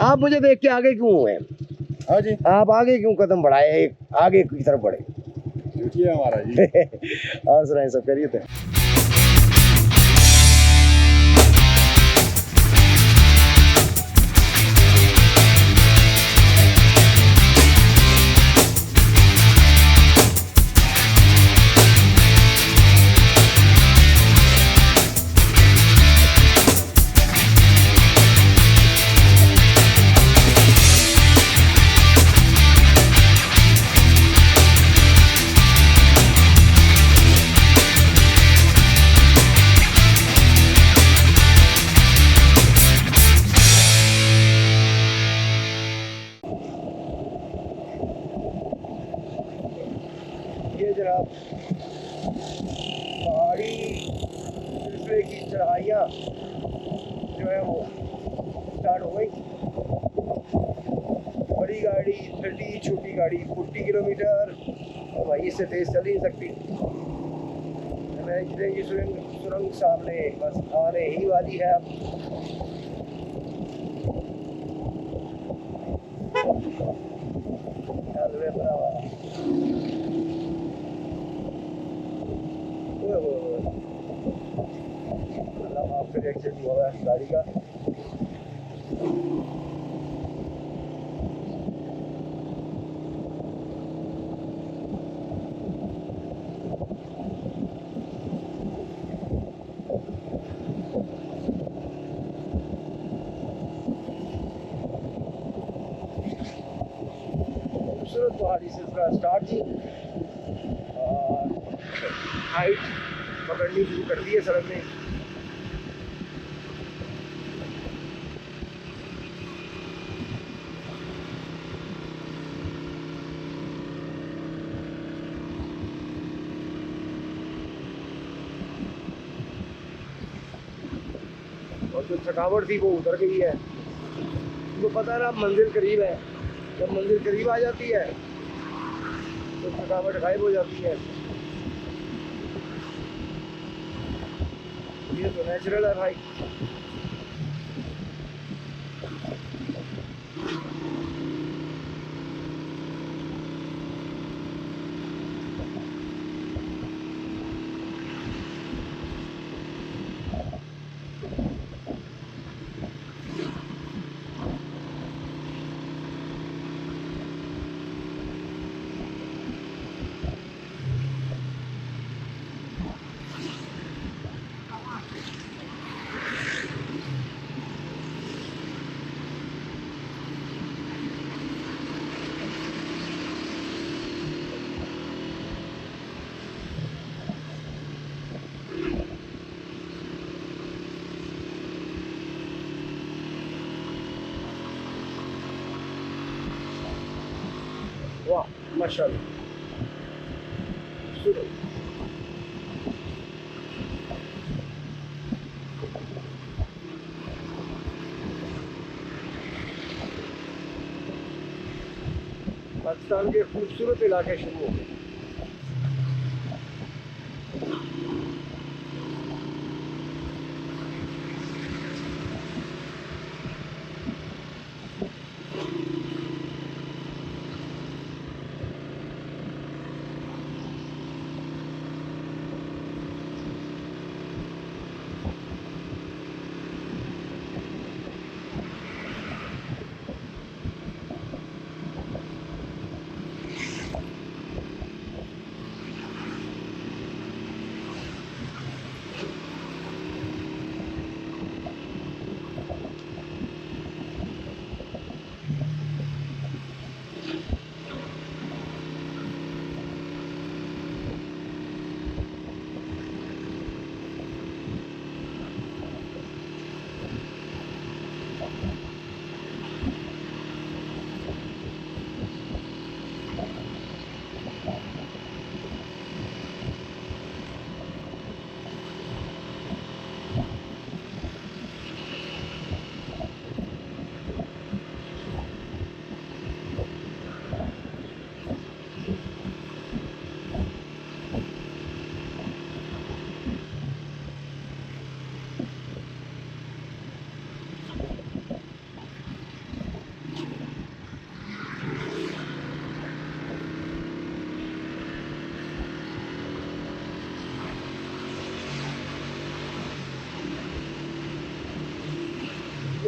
आप मुझे देख के आगे क्यों हुए? हाँ जी, आप आगे क्यों कदम बढ़ाए, आगे की तरफ बढ़े? ड्यूटी है हमारा जी। और सुनाए, सब खैरियत है? ये जनाब पहाड़ी सिलसिले की चढ़ाइयाँ जो है वो स्टार्ट हो गई। बड़ी गाड़ी 30, छोटी गाड़ी 40 किलोमीटर, और भाई इससे तेज चल ही नहीं सकती। की सुरंग सामने बस आने ही वाली है अब। एक्सीडेंट हुआ है गाड़ी का। खूबसूरत पहाड़ी से इसका स्टार्ट थी और हाइट पकड़नी शुरू कर दी है सड़क ने। और जो थकावट थी वो उतर गई है। तो पता है ना, मंजिल करीब है, जब मंजिल करीब आ जाती है तो थकावट गायब हो जाती है। ये तो नेचुरल है भाई। वाह माशाल्लाह। पाकिस्तान के खूबसूरत इलाके शुरू हो गए।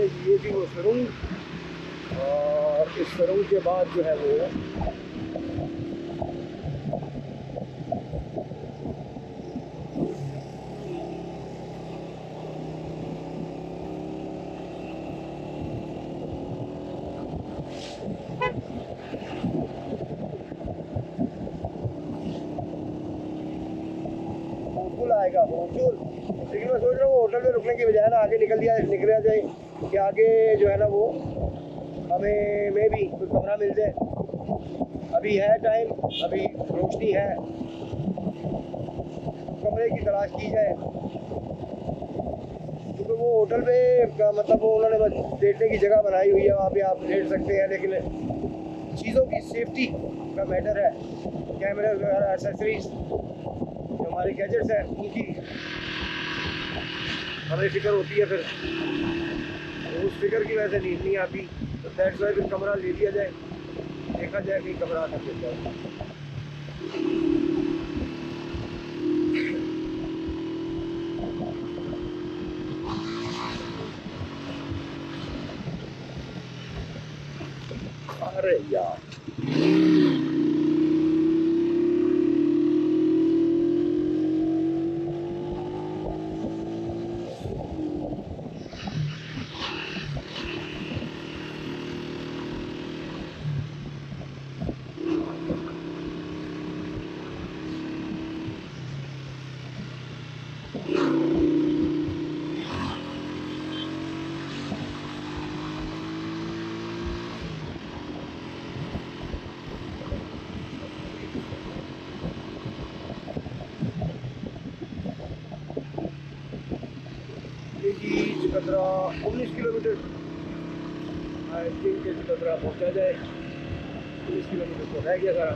ये थी वो सुरंग, और इस सुरंग के बाद जो है वो पुल आएगा मोचूर। लेकिन मैं सोच रहा हूँ होटल में रुकने की बजाय ना आगे निकल जाए कि आगे जो है ना वो हमें में भी कोई कमरा मिल जाए। अभी है टाइम, अभी रोशनी है, कमरे की तलाश की जाए, क्योंकि वो होटल पे का मतलब वो उन्होंने बस लेटने की जगह बनाई हुई है, वहाँ पे आप लेट सकते हैं, लेकिन चीज़ों की सेफ्टी का मैटर है। कैमरे वगैरह एसेसरीज जो हमारे गैजेट्स हैं उनकी हमें फिक्र होती है, फिर उस फिक्र की वजह से नींद नहीं आती। तो दैट्स वाई फिर कमरा ले लिया जाए, देखा जाए कि कमरा कर देता है। अरे यार चकदरा 19 किलोमीटर आई थिंक के चकदरा पहुँचा जाए। 19 किलोमीटर तो रह गया सारा,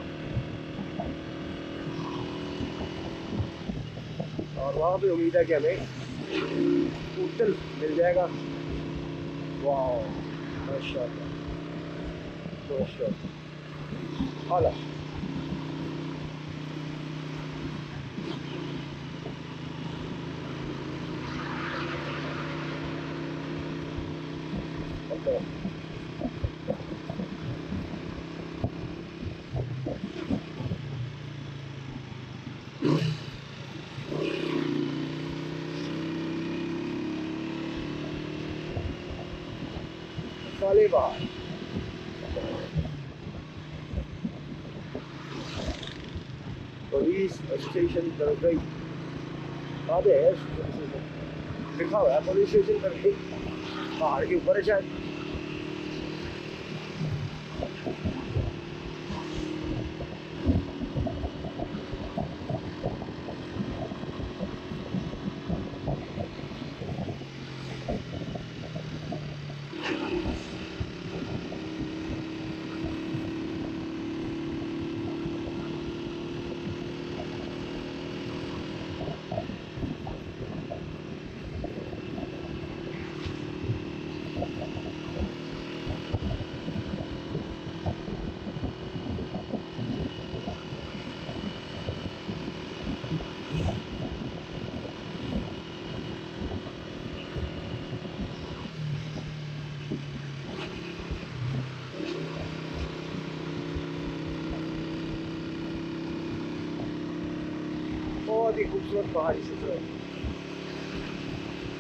और वहाँ पे उम्मीद है कि हमें होटल मिल जाएगा। वाह माशाल्लाह, माशाल्लाह आला। सालेबार पुलिस स्टेशन तरगई, आदेश लिखा हुआ है पुलिस स्टेशन तरगई, पहाड़ के ऊपर है शायद। बहुत ही खूबसूरत पहाड़ी से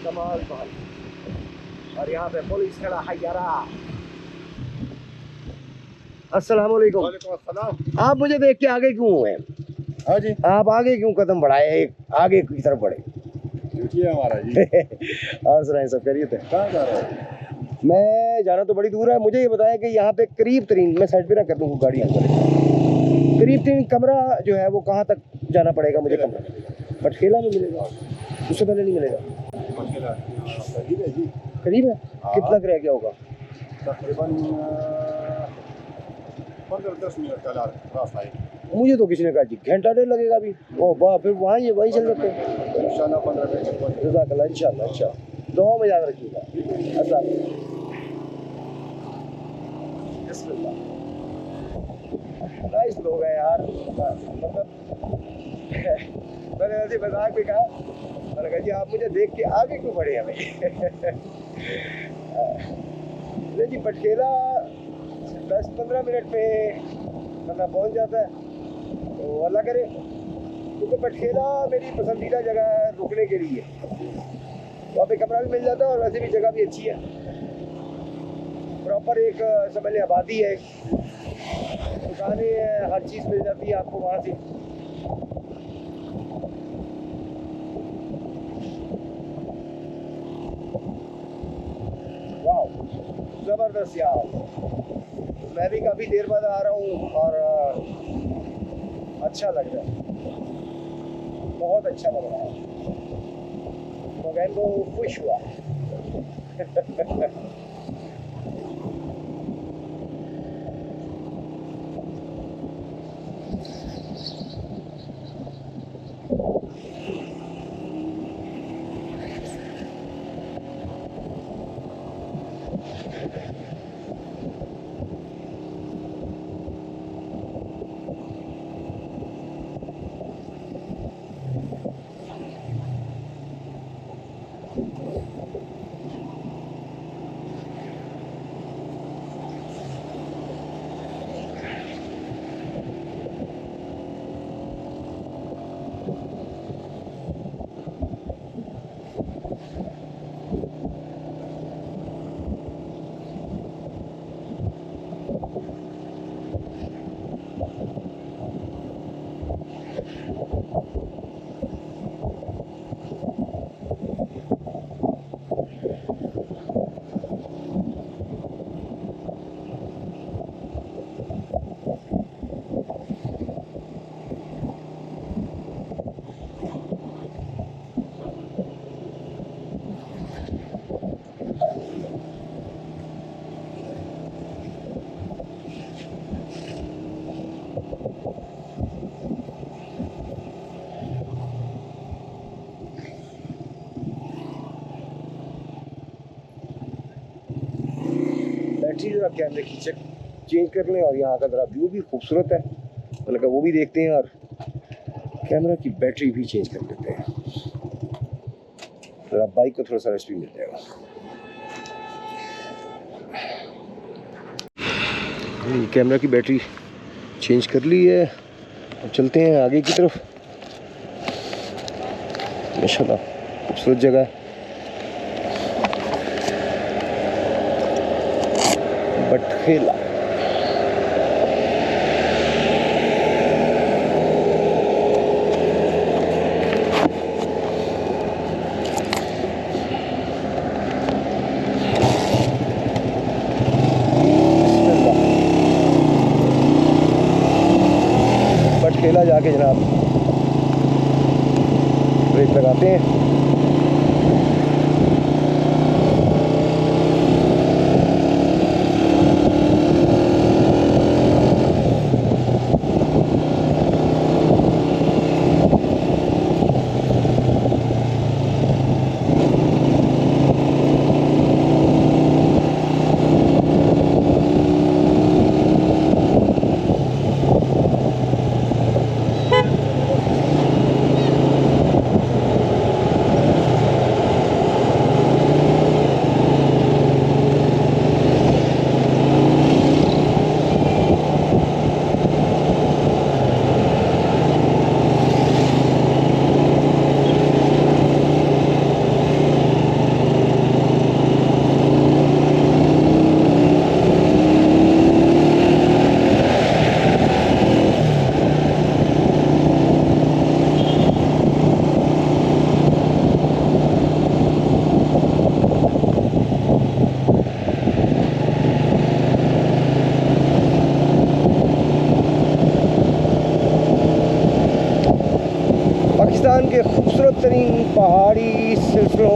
कमाल पहाड़ी, और यहाँ पे पुलिस खड़ा हयारा। अस्सलाम वालेकुम। वालेकुम अस्सलाम। आप मुझे देख के आगे क्यों हुए? हाँ जी, आप आगे क्यों कदम बढ़ाए, एक आगे की तरफ बढ़े? ड्यूटी है हमारा जी। और सुनाए, सब खैरियत है? कहाँ जा रहे हो? मैं जाना तो बड़ी दूर है, मुझे ये बताएं कि यहाँ पे करीब तरीन, मैं साइड पे ना कर दूँ गाड़ी यहाँ पर, करीब तरीन कमरा जो है वो कहाँ तक जाना पड़ेगा मुझे? कमरा पटखेला में मिलेगा, उससे पहले नहीं मिलेगा? करीब है जी। करीब है? कितना रह गया होगा? तकरीबन 15-10 मिनट का रास्ता है। मुझे तो किसी ने कहा जी घंटा डेढ़ लगेगा अभी। ओ वाह, फिर वहीं चल सकते हैं इंशाल्लाह 15 मिनट। जज़ाकल्लाह, इंशाल्लाह। अच्छा, दुआ में याद रखिएगा। अच्छा बिस्मिल्लाह। नाइस लोग हैं यार, मतलब मैंने ऐसे मजाक भी कहा, मैंने कहा जी आप मुझे देख के आगे क्यों बढ़े हमें। नहीं जी, पटखेला 10-15 मिनट में बंदा पहुंच जाता है, तो अल्लाह करे। क्योंकि पटखेला मेरी पसंदीदा जगह है रुकने के लिए, वहाँ पे कमरा भी मिल जाता है और वैसे भी जगह भी अच्छी है, प्रॉपर एक समझ लें आबादी है, दुकानें हैं, हर चीज़ मिल जाती है आपको वहाँ से। वाह, ज़बरदस्त यार, मैं भी काफ़ी देर बाद आ रहा हूँ और अच्छा लग रहा है, बहुत अच्छा लग रहा है, मोगैन को खुश हुआ। बैटरी जरा कैमरे की चेंज कर लें, और यहाँ का जरा व्यू भी खूबसूरत है, मतलब वो भी देखते हैं और कैमरा की बैटरी भी चेंज कर लेते हैं, जरा बाइक को थोड़ा सा रेस्ट भी मिल जाएगा। कैमरा की बैटरी चेंज कर ली है, अब चलते हैं आगे की तरफ। माशाल्लाह खूबसूरत जगह है, पटखेला। पटखेला जाके जनाब ब्रेक लगाते हैं। पाकिस्तान के खूबसूरत तरीन पहाड़ी सिलसिलों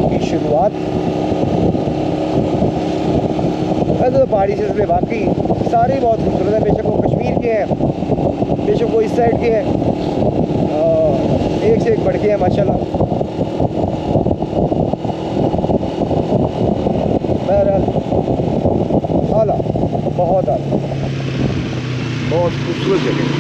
की शुरुआत। वैसे तो पहाड़ी सिलसिले बाकी सारे ही बहुत खूबसूरत हैं, बेशक वो कश्मीर के हैं, बेशक वो इस साइड के हैं, एक से एक बढ़ के हैं माशाल्लाह। बहरहाल आला, बहुत आला, बहुत खूबसूरत जगह है।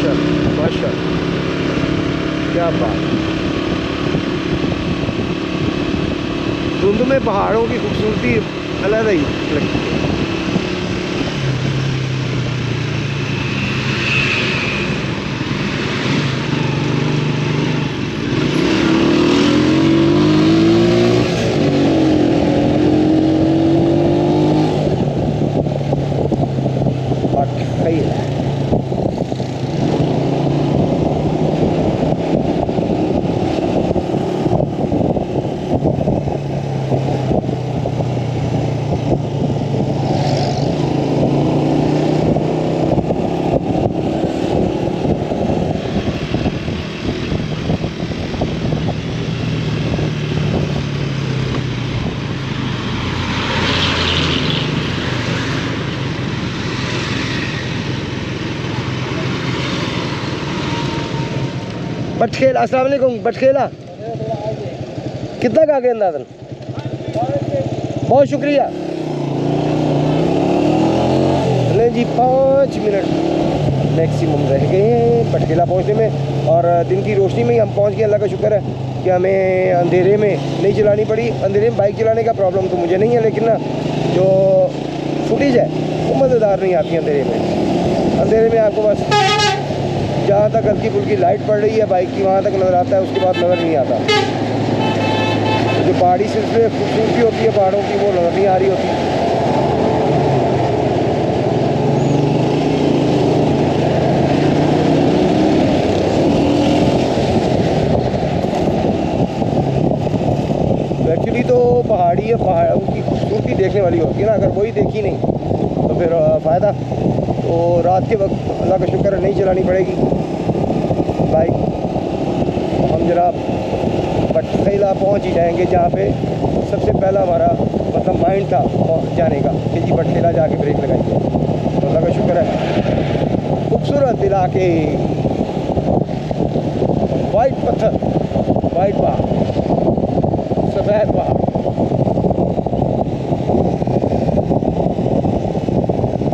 माशाल्लाह माशाल्लाह, क्या बात। धुंध में पहाड़ों की खूबसूरती अलग ही लगती है। बटखेला, अस्सलाम वालेकुम। बटखेला कितना का आगे अंदाजन? बहुत शुक्रिया। नहीं जी, 5 मिनट मैक्सिमम रह गए हैं बटखेला पहुंचने में, और दिन की रोशनी में ही हम पहुंच गए। अल्लाह का शुक्र है कि हमें अंधेरे में नहीं चलानी पड़ी। अंधेरे में बाइक चलाने का प्रॉब्लम तो मुझे नहीं है, लेकिन ना जो फुटेज है वो मज़ेदार नहीं आती अंधेरे में। अंधेरे में आपको बस जहाँ तक हल्की फुल्की लाइट पड़ रही है बाइक की वहाँ तक नज़र आता है, उसके बाद नज़र नहीं आता। जो पहाड़ी सिलसिले खूबसूरती होती है पहाड़ों की, वो नज़र नहीं आ रही होती। एक्चुअली तो पहाड़ी है, पहाड़ों की खूबसूरती देखने वाली होती है ना, अगर वही देखी नहीं तो फिर फ़ायदा। तो रात के वक्त अल्लाह का शुक्र नहीं चलानी पड़ेगी बाइक। हम जनाब बटखेला पहुंच ही जाएंगे, जहाँ पे सबसे पहला हमारा मतलब माइंड था जाने का कि जी बटखेला जाके ब्रेक लगाएंगे। तो अल्लाह का शुक्र है। खूबसूरत इलाके, वाइट पत्थर, वाइट पहाड़, सफ़ेद पहाड़।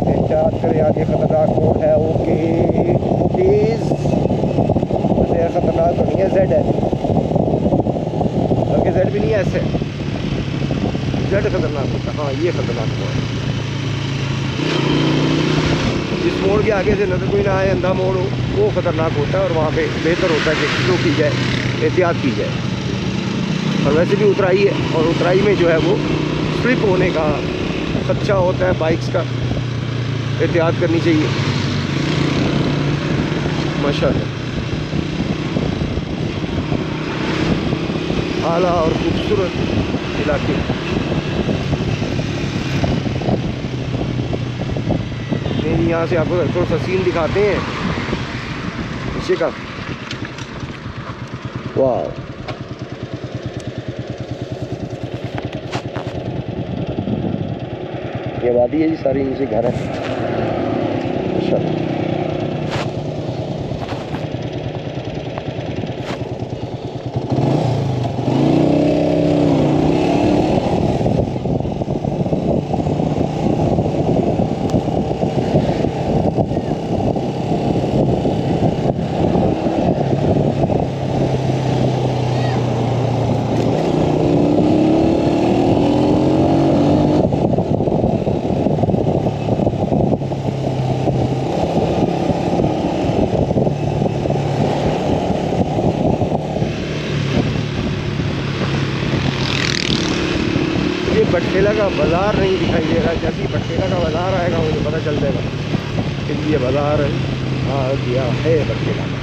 एहतियात करें, आगे ख़तरनाक रोड है। ओके ओकेज, ख़तरनाक तो नहीं है, जेड है, बल्कि जेड भी नहीं है, ऐसे जेड खतरनाक होता है। हाँ, ये खतरनाक मोड़ है। जिस मोड़ के आगे से नजर कोई ना आए, अंधा मोड़ हो, वो खतरनाक होता है, और वहाँ पे बेहतर होता है कि स्लो की जाए, एहतियात की जाए। और वैसे भी उतराई है, और उतराई में जो है वो स्लिप होने का खदशा होता है बाइक्स का, एहतियात करनी चाहिए। माशाअल्लाह, आला और खूबसूरत इलाके। नहीं, यहाँ से आपको थोड़ा सा सीन दिखाते हैं नीचे का। वाह, ये वादी है जी, सारी नीचे घर है। अच्छा, बटखेला का बाज़ार नहीं दिखाई दे रहा। जैसे ही बटखेला का बाज़ार आएगा मुझे पता चल जाएगा कि ये बाज़ार आ गया है बटखेला का।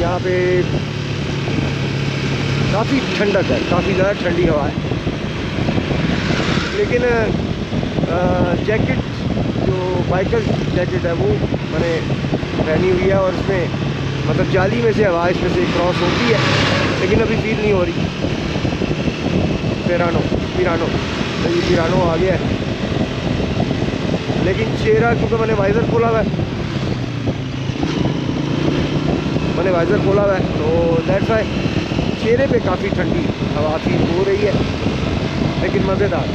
यहाँ पे काफ़ी ठंडक है, काफ़ी ज़्यादा ठंडी हवा है। लेकिन जैकेट जो बाइकर जैकेट है वो मैंने पहनी हुई है और इसमें मतलब जाली में से हवा इसमें से क्रॉस होती है, लेकिन अभी फील नहीं हो रही। पिरानो तो ये पिरानो आ गया है, लेकिन चेहरा क्योंकि मैंने वाइज़र खोला हुआ है तो दैट्स वाई चेहरे पे काफ़ी ठंडी हवा फील हो रही है, लेकिन मज़ेदार।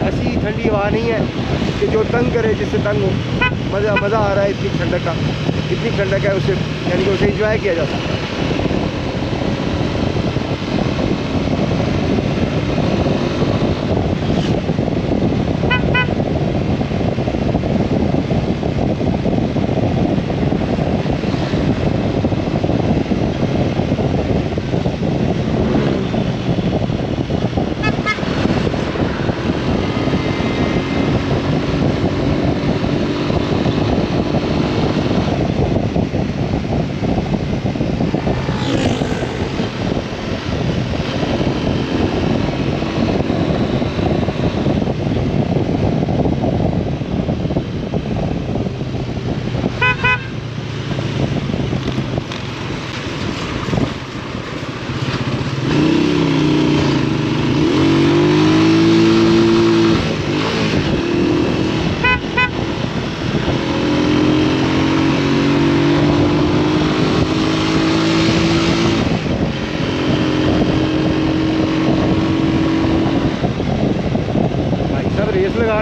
ऐसी ठंडी हवा नहीं है कि जो तंग करे, जिससे तंग हो। मज़ा आ रहा है, इतनी ठंडक है उसे, यानी कि उसे इंजॉय किया जा सकता है।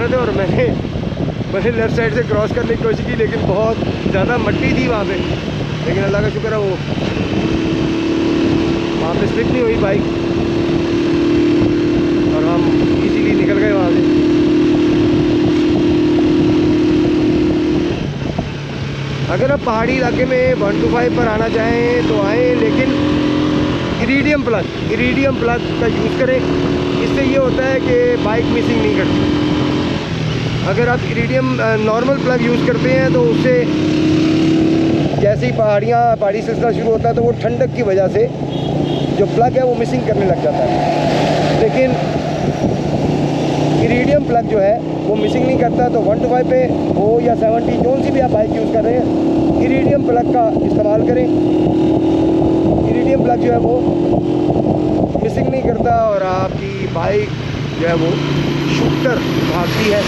थे और मैंने लेफ़्ट साइड से क्रॉस करने की कोशिश की, लेकिन बहुत ज़्यादा मट्टी थी वहाँ पे, लेकिन अल्लाह का शुक्र है वो वहाँ पे स्लिप नहीं हुई बाइक और हम इजीली निकल गए वहाँ से। अगर आप पहाड़ी इलाके में 125 पर आना चाहें तो आएँ, लेकिन इरीडियम प्लग का यूज़ करें। इससे ये होता है कि बाइक मिसिंग नहीं करती। अगर आप इरीडियम नॉर्मल प्लग यूज़ करते हैं तो उससे जैसे ही पहाड़ी सिलसिला शुरू होता है तो वो ठंडक की वजह से जो प्लग है वो मिसिंग करने लग जाता है, लेकिन इरीडियम प्लग जो है वो मिसिंग नहीं करता। तो 125 पे हो या 70 जोन सी भी आप बाइक यूज़ कर रहे हैं, इरीडियम प्लग का इस्तेमाल करें। इरीडियम प्लग जो है वो मिसिंग नहीं करता और आपकी बाइक जो है वो शूटर भागती है।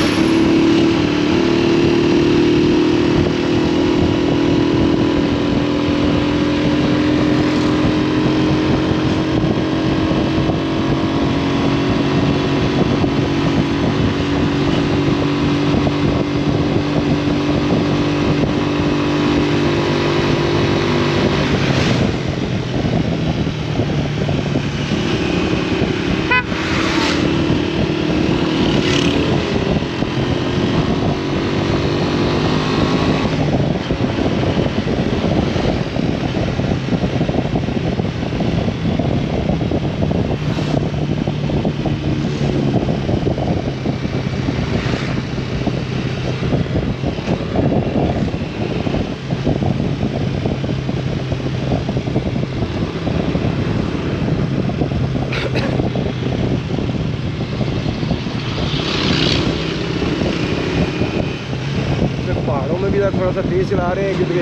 थोड़ा सा तेज़ चला रहे हैं क्योंकि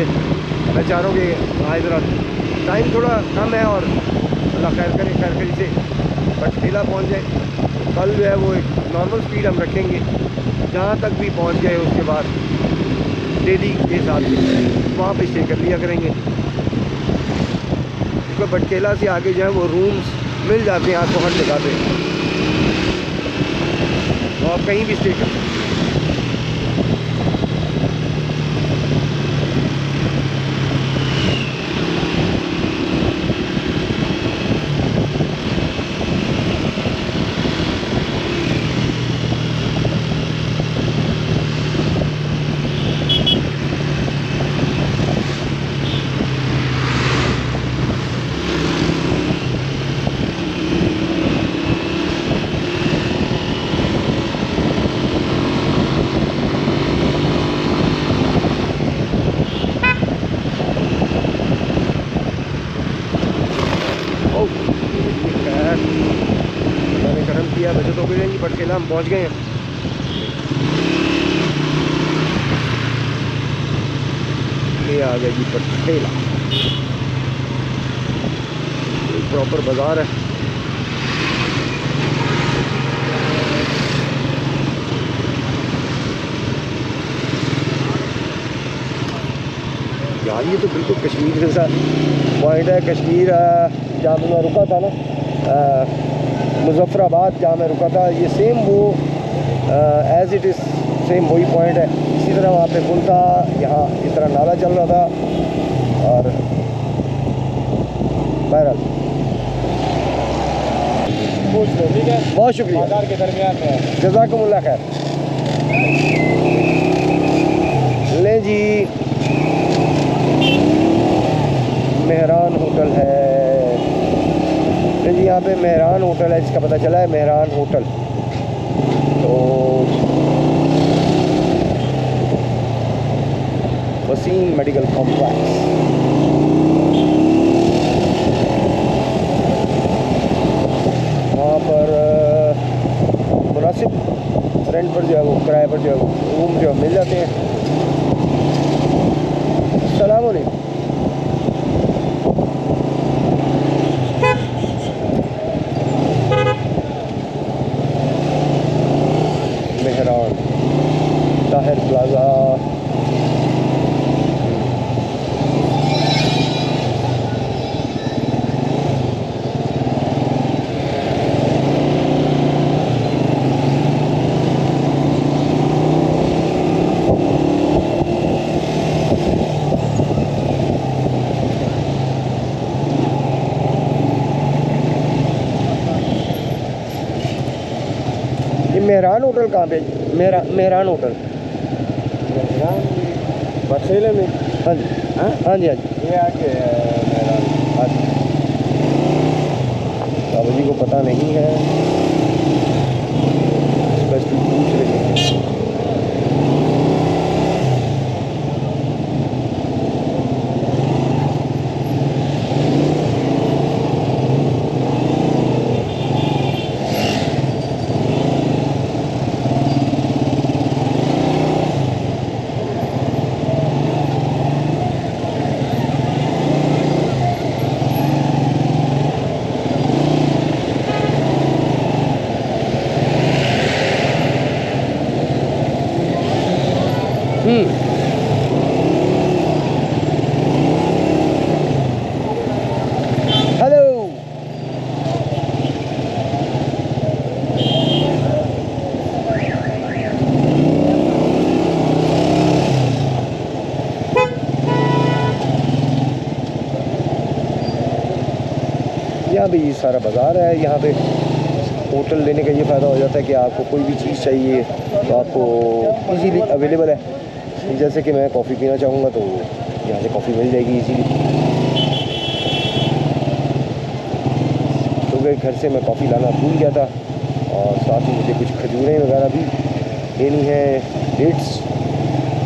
मैं चाह रहा हूँ कि आज ज़रा टाइम थोड़ा कम है और अल्लाह खैर करी से बट ढीला पहुँच जाए। कल जो है वो एक नॉर्मल स्पीड हम रखेंगे, जहाँ तक भी पहुँच गए उसके बाद डेली के हिसाब से वहाँ पे स्टे कर लिया करेंगे। क्योंकि बटकेला से आगे जो है वो रूम्स मिल जाते हैं आपको हर जगह पे, तो आप कहीं भी स्टे कर सकते हैं। हो गई जी, बटखेला हम पहुँच गए हैं। ये आ गया जी बटखेला, प्रॉपर बाज़ार है। यार ये तो बिल्कुल कश्मीर जैसा पॉइंट है। कश्मीर जहाँ मैं रुका था ना, मुजफ्फराबाद जहाँ मैं रुका था, ये सेम वो एज़ इट इज़ सेम वही पॉइंट है। इसी तरह वहाँ पे पुल था, यहाँ इस तरह नाला चल रहा था। और बहरहाल पूछ लो, ठीक है। बहुत शुक्रिया, बाजार के दरमियान में है। जज़ाकुमुल्लाह खैर। ले जी, मेहरान होटल है। ले जी, यहाँ पे मेहरान होटल है, जिसका पता चला है मेहरान होटल। तो वसीम मेडिकल कॉम्प्लेक्स, वहाँ पर मुनासिब रेंट पर जो है वो, किराए पर जो है वो रूम जो मिल जाते हैं। अस्सलाम वालेकुम। मेहरान ताहिर प्लाजा। ये मेहरान होटल कहाँ पे? मेहरान होटल बटखेले में। हाँ जी, हाँ हाँ जी, हाँ जी। ये आके मेहरान। हाँ जी, बाबू जी को पता नहीं है, बस पूछ रहे हैं। हेलो, यहाँ भी सारा बाज़ार है। यहाँ पे होटल लेने का ये फ़ायदा हो जाता है कि आपको कोई भी चीज़ चाहिए तो आपको इजीली अवेलेबल है। जैसे कि मैं कॉफ़ी पीना चाहूँगा तो यहाँ से कॉफ़ी मिल जाएगी इजीली। तो घर से मैं कॉफ़ी लाना भूल गया था, और साथ ही मुझे कुछ खजूरें वगैरह भी लेनी है।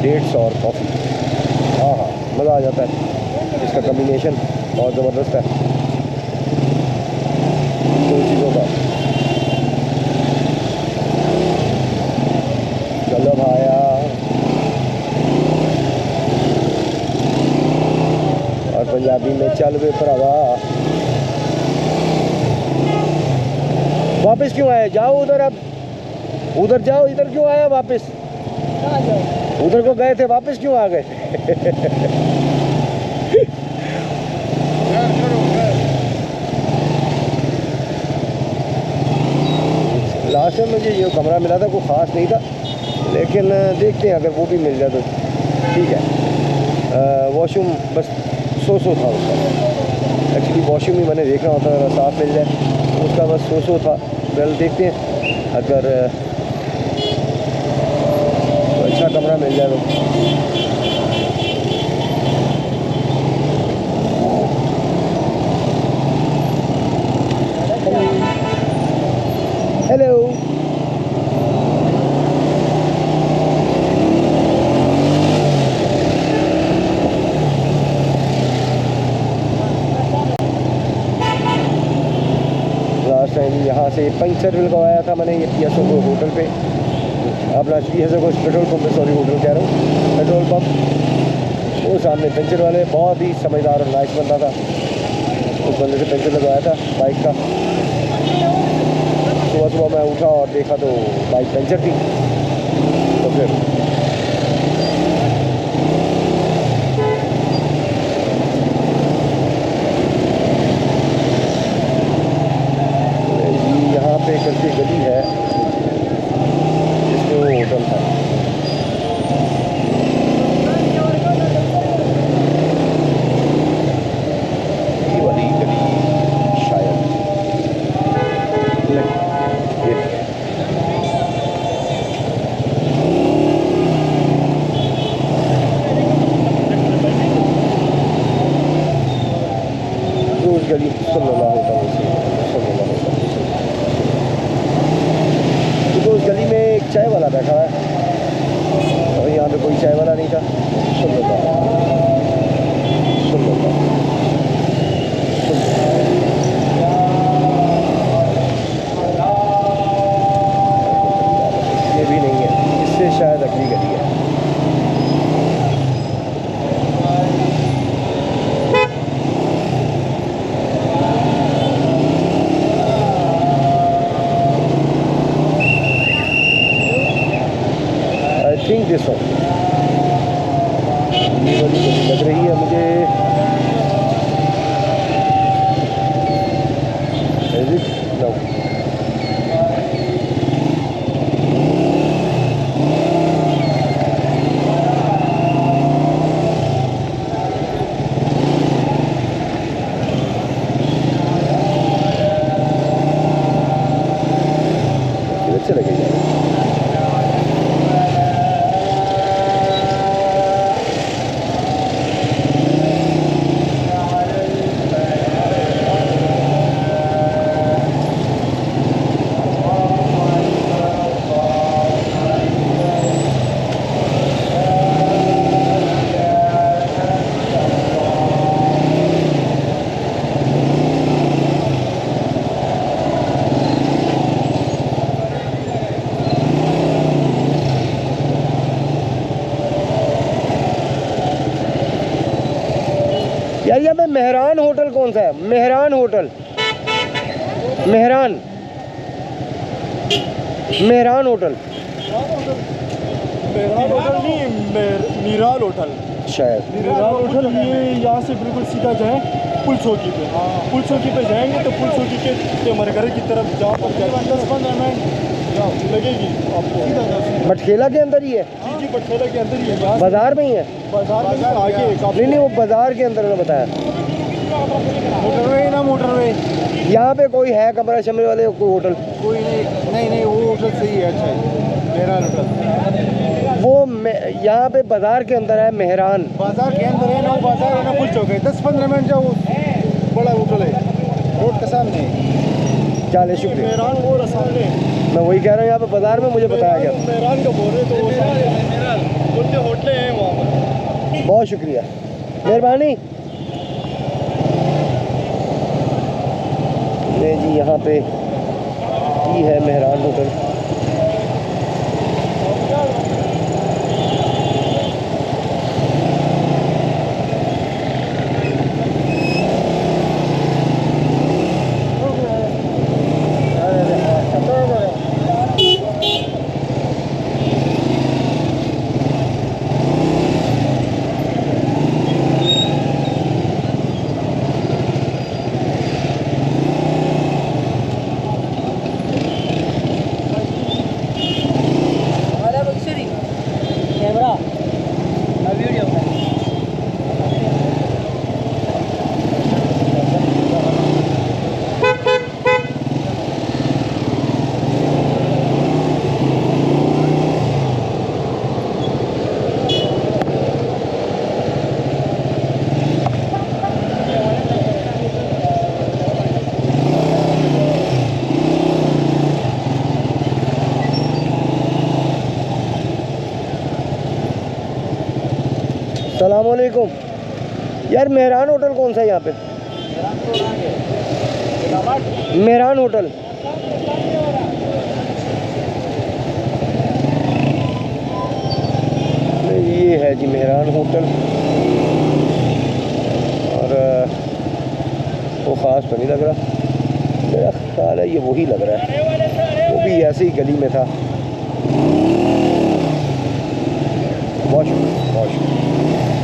डेट्स और कॉफ़ी, हाँ हाँ, मज़ा आ जाता है। इसका कम्बिनेशन बहुत ज़बरदस्त है दो चीज़ों का। चलो भाया, और पंजाबी में चल वे भरावा। वापस क्यों आए? जाओ उधर, अब उधर जाओ, इधर क्यों आया वापस? उधर को गए थे, वापस क्यों आ गए? लास्ट में मुझे ये कमरा मिला था, कोई ख़ास नहीं था, लेकिन देखते हैं अगर वो भी मिल जाए तो ठीक है। वॉशरूम बस सो था उसका। एक्चुअली वॉशरूम ही मैंने देखना होता है, साफ मिल जाए, उसका बस सो था। वेल देखते हैं, अगर तो अच्छा कमरा मिल जाए तो। हेलो, लास्ट टाइम यहाँ से पंक्चर लगवाया था मैंने ये PSO को होटल पे, अपना PSO को पेट्रोल पंप पे, सॉरी होटल कह रहा हूँ, पेट्रोल पंप। वो सामने पंचर वाले बहुत ही समझदार और नाइस बंदा था, उस बंदे से पंचर लगवाया था बाइक का। सुबह सुबह मैं उठा और देखा तो बाइक पंचर थी, तो फिर यहाँ पे करके गली है जिसमें वो होटल था। ये वाली गली शायद नहीं, ये उस गली सल्लल्लाहु अलैहि वसल्लम। तो उस गली में एक चाय वाला बैठा है और यहाँ पे कोई चाय वाला नहीं था। ये भी नहीं है, इससे शायद अगली गली है। आई थिंक दिस वन, ये वाली गली लग रही है मुझे। No. चले गए यार। यहाँ पे मेहरान होटल कौन सा है? Mehran hotel, Mehran Mehran hotel, Mehran hotel नहीं, मीराल होटल शायद मीराल होटल। ये यहाँ से बिल्कुल सीधा जाए पुल चौकी पे, पुल चौकी पे जाएंगे तो पुल चौकी के हमारे घर की तरफ जहाँ पर 10-15 मिनट लगेगी आपको। बटखेला के अंदर ही है? जी, बटखेला के अंदर ही है। बाजार में ही है? बाजार में आगे नहीं, वो बाजार के अंदर ने बताया। मोटरवे ना, मोटरवे। यहाँ पे कोई है कमरा शमरे वाले कोई होटल? कोई नहीं, वो होटल सही है, अच्छा है मेहरान होटल। वो यहाँ पे बाजार के अंदर है मेहरान। बाजार के अंदर है ना, वो बाजार है ना, पुल चौक है। 10-15 मिनट जाओ, बड़ा होटल है रोड के सामने। चलिए शुक्रिया। मेहरान वो सामने, मैं वही कह रहा हूँ, यहाँ पे बाजार में मुझे बताया गया। मेहरान का बोल रहे तो वो सामने होटलें हैं वहाँ पर। बहुत शुक्रिया, मेहरबानी। ये जी यहाँ पे ये है मेहरान होटल। सलामुअलैकुम। यार मेहरान होटल कौन सा है यहाँ पे? मेहरान होटल सन होटल, और वो ख़ास तो नहीं लग रहा, मेरा ख्याल है ये वही लग रहा है, वो भी ऐसी गली में था। बहुत शुक्रिया, बहुत शुक्रिया।